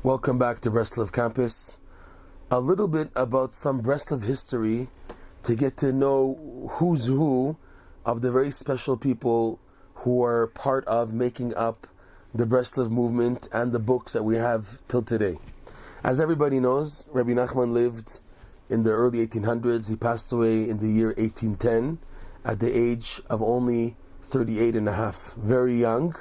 Welcome back to Breslov Campus. A little bit about some Breslov history to get to know who's who of the very special people who are part of making up the Breslov movement and the books that we have till today. As everybody knows, Rabbi Nachman lived in the early 1800s. He passed away in the year 1810 at the age of only 38 and a half. Very young,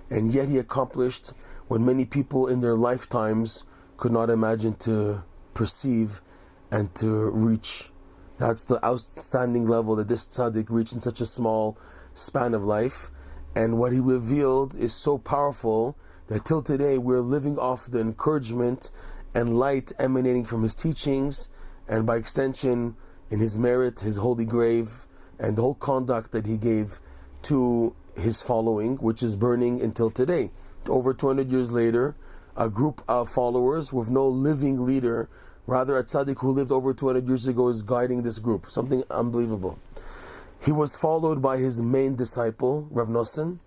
and yet he accomplished what many people in their lifetimes could not imagine to perceive and to reach. That's the outstanding level that this tzaddik reached in such a small span of life. And what he revealed is so powerful that till today we're living off the encouragement and light emanating from his teachings, and by extension in his merit, his holy grave, and the whole conduct that he gave to his following, which is burning until today. Over 200 years later, a group of followers with no living leader, rather a tzaddik who lived over 200 years ago is guiding this group. Something unbelievable. He was followed by his main disciple, Rav Nosson,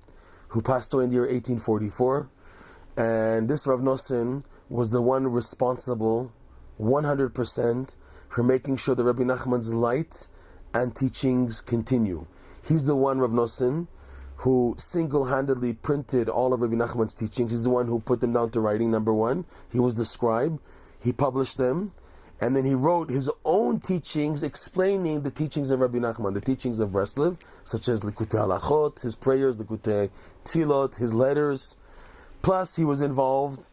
who passed away in the year 1844. And this Rav Nosson was the one responsible 100% for making sure that Rabbi Nachman's light and teachings continue. He's the one, Rav Nosson, who single-handedly printed all of Rabbi Nachman's teachings. He's the one who put them down to writing, number one. He was the scribe. He published them. And then he wrote his own teachings explaining the teachings of Rabbi Nachman, the teachings of Breslov, such as Likutei Halachot, his prayers, Likutei Tfilot, his letters. Plus, he was involved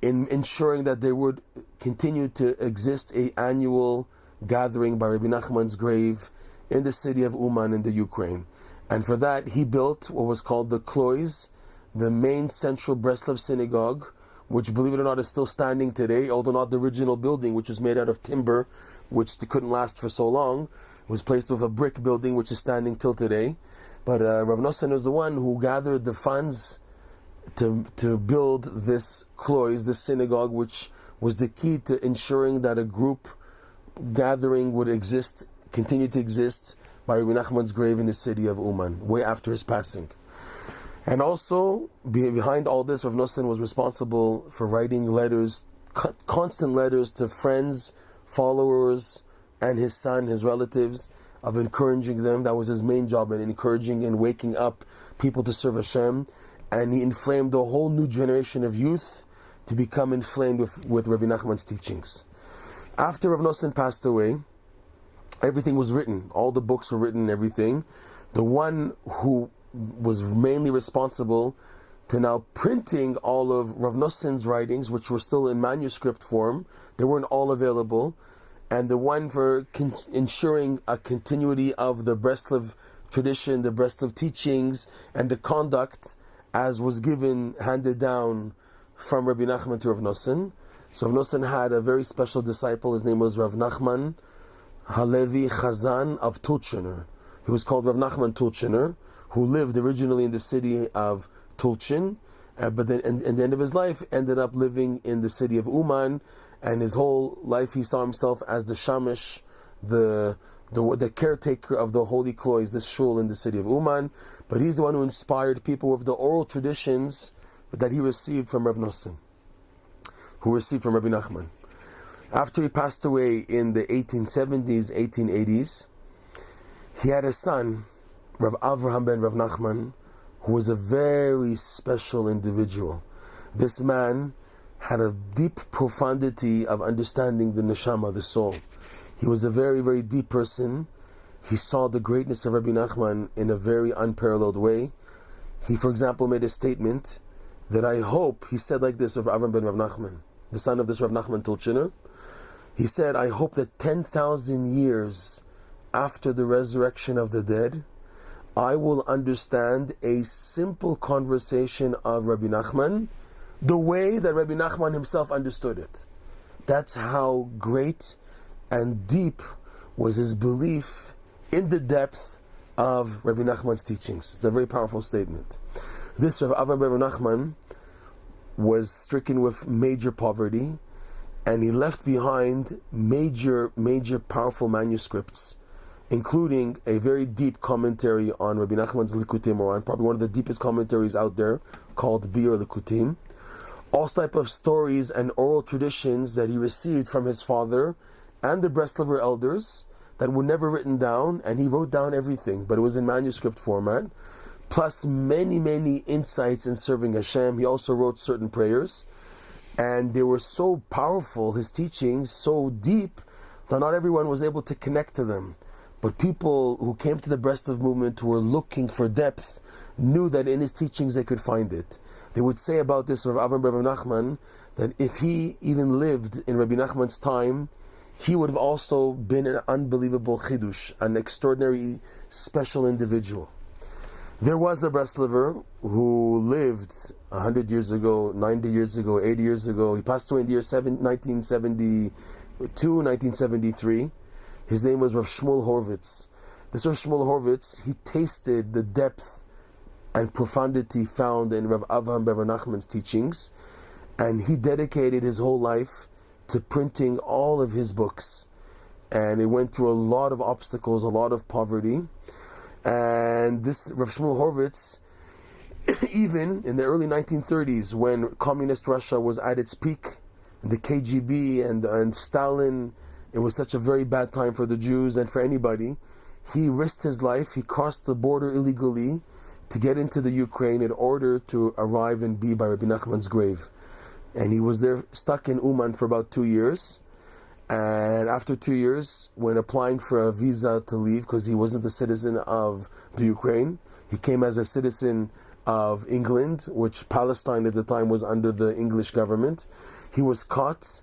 in ensuring that there would continue to exist an annual gathering by Rabbi Nachman's grave in the city of Uman in the Ukraine. And for that, he built what was called the Klois, the main central Breslov synagogue, which, believe it or not, is still standing today, although not the original building, which was made out of timber, which couldn't last for so long. It was placed with a brick building, which is standing till today. But Rav Nosson was the one who gathered the funds to build this Klois, this synagogue, which was the key to ensuring that a group gathering would exist, continue to exist, by Rabbi Nachman's grave in the city of Uman, way after his passing. And also, behind all this, Rav Nosson was responsible for writing letters, constant letters to friends, followers, and his son, his relatives, of encouraging them. That was his main job, in encouraging and waking up people to serve Hashem. And he inflamed a whole new generation of youth to become inflamed with Rabbi Nachman's teachings. After Rav Nosson passed away, everything was written. All the books were written, everything. The one who was mainly responsible to now printing all of Rav Nosson's writings, which were still in manuscript form, they weren't all available, and the one for ensuring a continuity of the Breslov tradition, the Breslov teachings, and the conduct as was handed down from Rabbi Nachman to Rav Nosson. So Rav Nosson had a very special disciple. His name was Rav Nachman Halevi Chazan of Tulchiner. He was called Rav Nachman Tulchiner, who lived originally in the city of Tulchin, but then at the end of his life ended up living in the city of Uman, and his whole life he saw himself as the shamish, the caretaker of the holy Klois, this shul in the city of Uman. But he's the one who inspired people with the oral traditions that he received from Rav Nosson, who received from Rabbi Nachman. After he passed away in the 1870s, 1880s, he had a son, Rav Avraham ben Rav Nachman, who was a very special individual. This man had a deep profundity of understanding the neshama, the soul. He was a very, very deep person. He saw the greatness of Rabbi Nachman in a very unparalleled way. He, for example, made a statement that I hope, he said like this, Rav Avraham ben Rav Nachman, the son of this Rav Nachman Tulchiner. He said, I hope that 10,000 years after the resurrection of the dead, I will understand a simple conversation of Rabbi Nachman the way that Rabbi Nachman himself understood it. That's how great and deep was his belief in the depth of Rabbi Nachman's teachings. It's a very powerful statement. This Rav Avraham ben Rav Nachman was stricken with major poverty, and he left behind major powerful manuscripts, including a very deep commentary on Rabbi Nachman's Likutei Moran, probably one of the deepest commentaries out there, called Bir Likutim. all type of stories and oral traditions that he received from his father and the Breslover elders that were never written down, and he wrote down everything, but it was in manuscript format, plus many, many insights in serving Hashem. He also wrote certain prayers, and they were so powerful, his teachings, so deep, that not everyone was able to connect to them. But people who came to the Breslov movement who were looking for depth knew that in his teachings they could find it. They would say about this Rav Avram Bar Nachman that if he even lived in Rabbi Nachman's time, he would have also been an unbelievable chidush, an extraordinary, special individual. There was a Breslover who lived 100 years ago, 90 years ago, 80 years ago. He passed away in the year 1972, 1973. His name was Rav Shmuel Horvitz. This Rav Shmuel Horvitz, he tasted the depth and profundity found in Rav Avram Bar Nachman's teachings, and he dedicated his whole life to printing all of his books. And it went through a lot of obstacles, a lot of poverty. And this Rav Shmuel Horvitz, even in the early 1930s, when communist Russia was at its peak, the KGB and Stalin, it was such a very bad time for the Jews and for anybody, he risked his life. He crossed the border illegally to get into the Ukraine in order to arrive and be by Rabbi Nachman's grave. And he was there, stuck in Uman for about 2 years. And after 2 years, when applying for a visa to leave, because he wasn't a citizen of the Ukraine, he came as a citizen of England, which Palestine at the time was under the English government. He was caught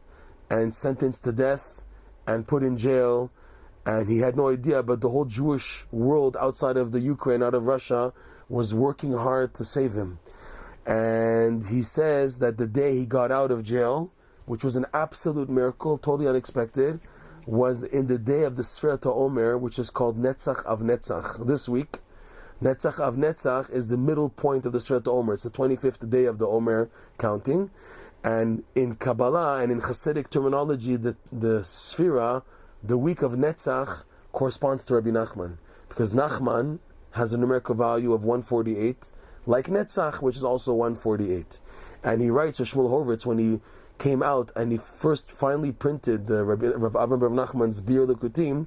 and sentenced to death and put in jail. And he had no idea, but the whole Jewish world outside of the Ukraine, out of Russia, was working hard to save him. And he says that the day he got out of jail, which was an absolute miracle, totally unexpected, was in the day of the Sfirat Omer, which is called Netzach of Netzach. This week, Netzach of Netzach is the middle point of the Sfirat Omer. It's the 25th day of the Omer counting. And in Kabbalah and in Hasidic terminology, the Sfira, the week of Netzach, corresponds to Rabbi Nachman. Because Nachman has a numerical value of 148, like Netzach, which is also 148. And he writes, Shmuel Horvitz, when he came out and he finally printed the Rav Avram Bar Nachman's Bir Likutim,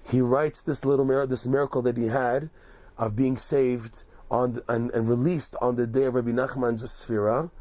he writes this miracle that he had of being saved and released on the day of Rabbi Nachman's Sfira,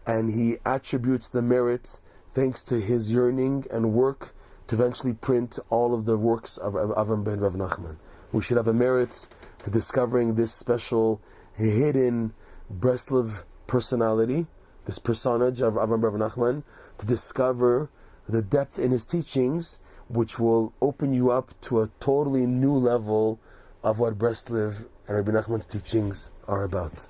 and he attributes the merit thanks to his yearning and work to eventually print all of the works of Avram ben Rav Nachman. We should have a merit to discovering this special hidden Breslov personality, this personage of Avram ben Rav Nachman, to discover the depth in his teachings, which will open you up to a totally new level of what Breslov and Rabbi Nachman's teachings are about.